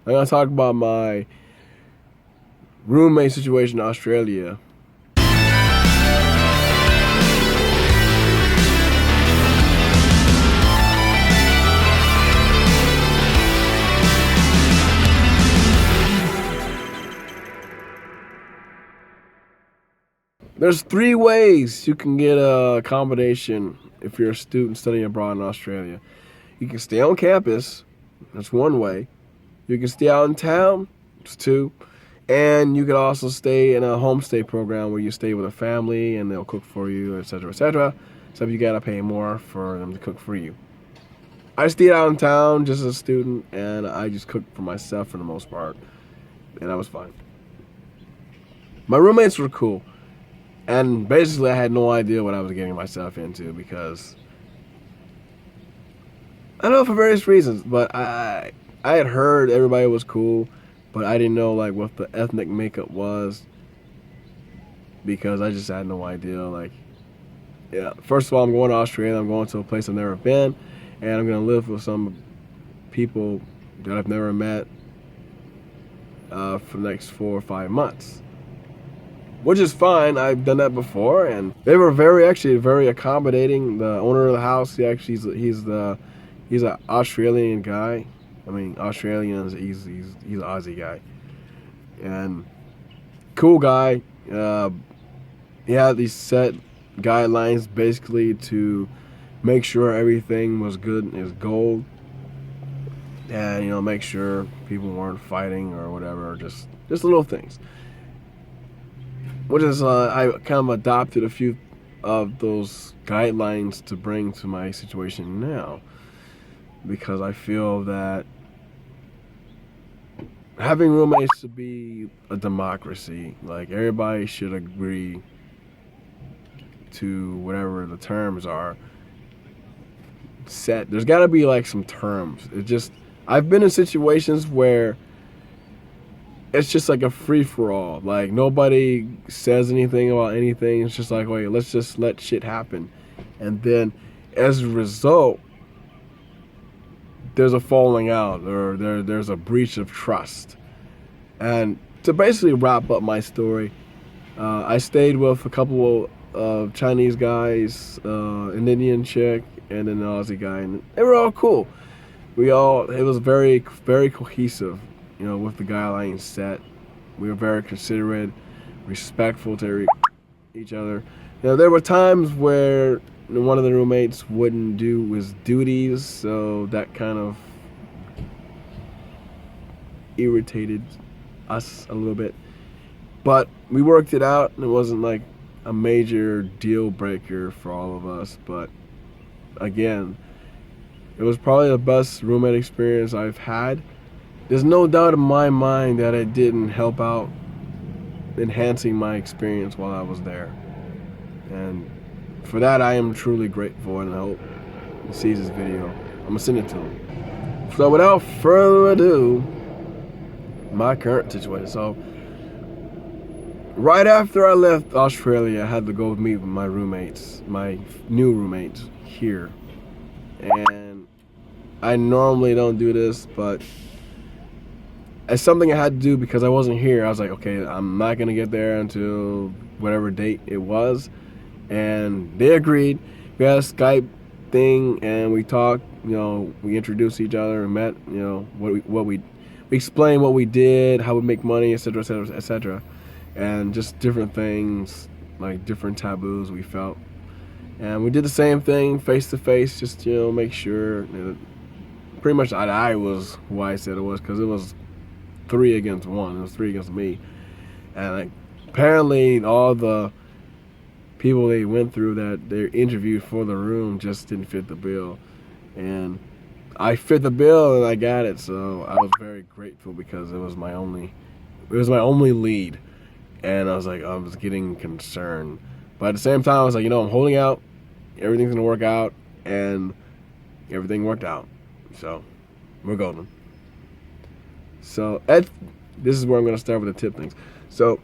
I'm going to talk about my roommate situation in Australia. There's 3 ways you can get a accommodation if you're a student studying abroad in Australia. You can stay on campus, that's one way. You can stay out in town, that's 2. And you can also stay in a homestay program where you stay with a family and they'll cook for you, etc., etc. Except you gotta pay more for them to cook for you. I stayed out in town just as a student, and I just cooked for myself for the most part, and that was fine. My roommates were cool. And basically, I had no idea what I was getting myself into because I don't know, for various reasons, but I had heard everybody was cool, but I didn't know like what the ethnic makeup was because I just had no idea. Like, yeah, first of all, I'm going to Australia. I'm going to a place I've never been, and I'm going to live with some people that I've never met for the next 4 or 5 months. Which is fine. I've done that before, and they were very accommodating. The owner of the house, he's an Australian guy. I mean, Australians. He's an Aussie guy, and cool guy. He had these set guidelines basically to make sure everything was good as gold, and make sure people weren't fighting or whatever. Just little things. Which is, I kind of adopted a few of those guidelines to bring to my situation now. Because I feel that having roommates should be a democracy. Like, everybody should agree to whatever the terms are set. There's got to be, like, some terms. I've been in situations where it's just like a free-for-all. Like, nobody says anything about anything. It's just like, wait, let's just let shit happen. And then, as a result, there's a falling out, or there's a breach of trust. And to basically wrap up my story, I stayed with a couple of Chinese guys, an Indian chick, and an Aussie guy, and they were all cool. It was very, very cohesive. With the guidelines set. We were very considerate, respectful to each other. There were times where one of the roommates wouldn't do his duties, so that kind of irritated us a little bit. But we worked it out, and it wasn't like a major deal breaker for all of us. But again, it was probably the best roommate experience I've had. There's no doubt in my mind that it didn't help out enhancing my experience while I was there. And for that, I am truly grateful, and I hope he sees this video. I'm going to send it to him. So without further ado, my current situation. So right after I left Australia, I had to go meet with my roommates, my new roommates here. And I normally don't do this, but it's something I had to do because I wasn't here. I was like, okay, I'm not going to get there until whatever date it was. And they agreed. We had a Skype thing, and we talked, we introduced each other and met, we explained what we did, how we make money, etc., etc., etc. And just different things, like different taboos we felt. And we did the same thing face to face, just, make sure. Pretty much I was who I said it was, because it was 3 against 1. It was 3 against me. And apparently all the people they went through that they interviewed for the room just didn't fit the bill. And I fit the bill, and I got it. So I was very grateful because it was my only lead. And I was getting concerned. But at the same time, I was like, I'm holding out. Everything's going to work out. And everything worked out. So we're golden. So this is where I'm going to start with the tip things. So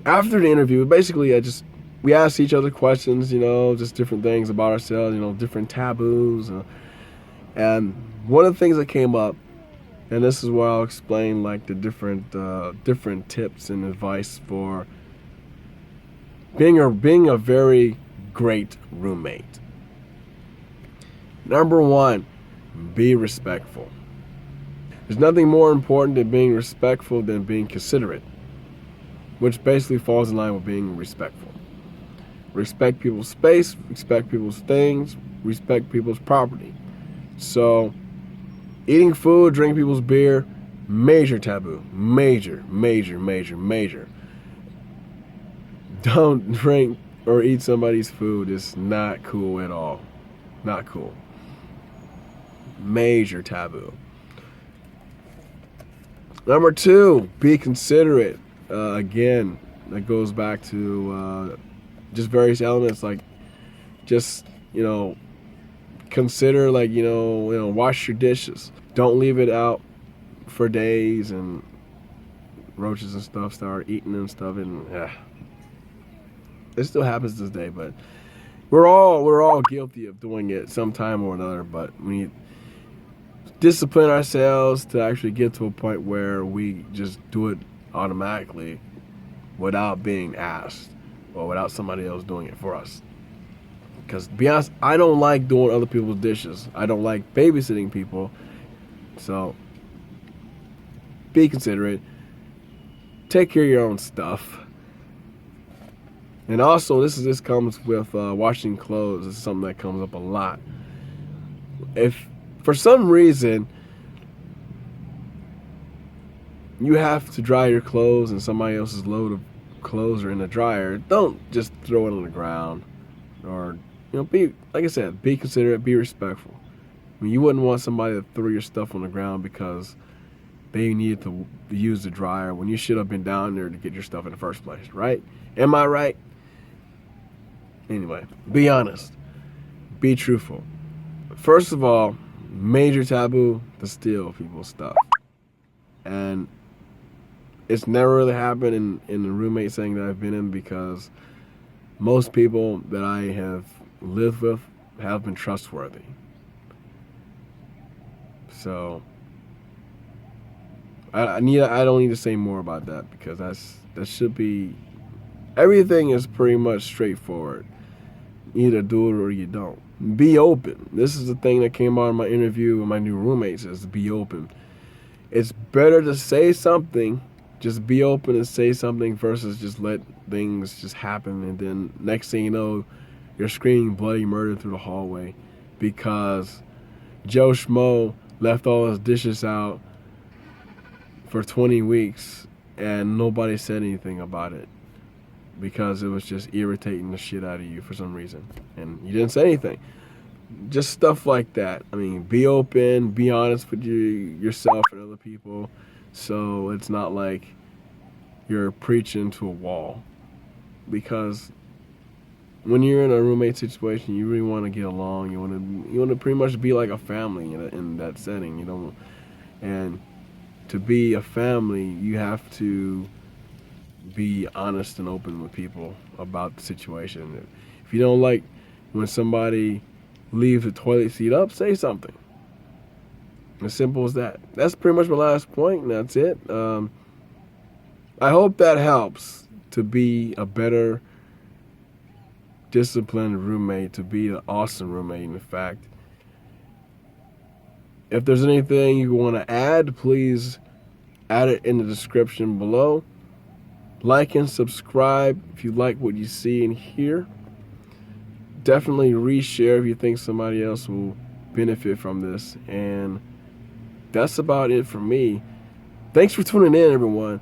after the interview, basically we asked each other questions, just different things about ourselves, different taboos. And one of the things that came up, and this is where I'll explain like the different tips and advice for being a very great roommate. Number one, be respectful. There's nothing more important than being respectful than being considerate, which basically falls in line with being respectful. Respect people's space, respect people's things, respect people's property. So, eating food, drinking people's beer, major taboo. Major, major, major, major. Don't drink or eat somebody's food. It's not cool at all. Not cool. Major taboo. Number two, be considerate. Again, that goes back to just various elements, like just, consider, like, wash your dishes. Don't leave it out for days and roaches and stuff start eating and stuff, and it still happens to this day, but we're all guilty of doing it sometime or another. But we discipline ourselves to actually get to a point where we just do it automatically without being asked or without somebody else doing it for us. Because to be honest, I don't like doing other people's dishes. I don't like babysitting people. So be considerate. Take care of your own stuff. And also, this comes with washing clothes. This is something that comes up a lot. If for some reason you have to dry your clothes and somebody else's load of clothes are in the dryer, don't just throw it on the ground. Or, be, like I said, be considerate, be respectful. I mean, you wouldn't want somebody to throw your stuff on the ground because they needed to use the dryer when you should have been down there to get your stuff in the first place, right? Am I right? Anyway, be honest. Be truthful. First of all, major taboo to steal people's stuff. And it's never really happened in the roommate setting that I've been in, because most people that I have lived with have been trustworthy. So I don't need to say more about that, because that should be, everything is pretty much straightforward. Either do it or you don't. Be open. This is the thing that came out in my interview with my new roommates, is to be open. It's better to say something, just be open and say something, versus just let things just happen and then next thing you know, you're screaming bloody murder through the hallway because Joe Schmo left all his dishes out for 20 weeks and nobody said anything about it because it was just irritating the shit out of you for some reason and you didn't say anything. Just stuff like that. I mean, be open, be honest with yourself and other people, so it's not like you're preaching to a wall. Because when you're in a roommate situation, you really want to get along. You want to pretty much be like a family in that setting. And to be a family, you have to be honest and open with people about the situation. If you don't like when somebody leave the toilet seat up, say something. As simple as that. That's pretty much my last point, and that's it. I hope that helps to be a better, disciplined roommate, to be an awesome roommate, in fact. If there's anything you want to add, please add it in the description below. Like and subscribe if you like what you see and hear. Definitely reshare if you think somebody else will benefit from this. And that's about it for me. Thanks for tuning in, everyone.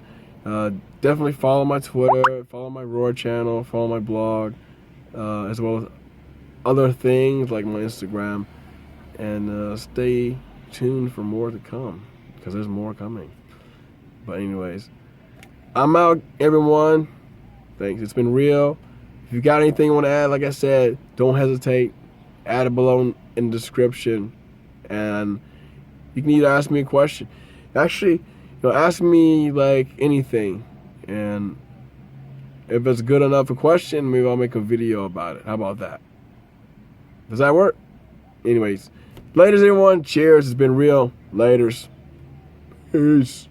Definitely follow my Twitter, follow my RAUR channel, follow my blog, as well as other things like my Instagram. And stay tuned for more to come, because there's more coming. But anyways, I'm out, everyone. Thanks. It's been real. If you got anything you want to add, like I said, don't hesitate. Add it below in the description. And you can either ask me a question. Actually, ask me like anything. And if it's good enough a question, maybe I'll make a video about it. How about that? Does that work? Anyways, Laters, everyone. Cheers. It's been real. Laters. Peace.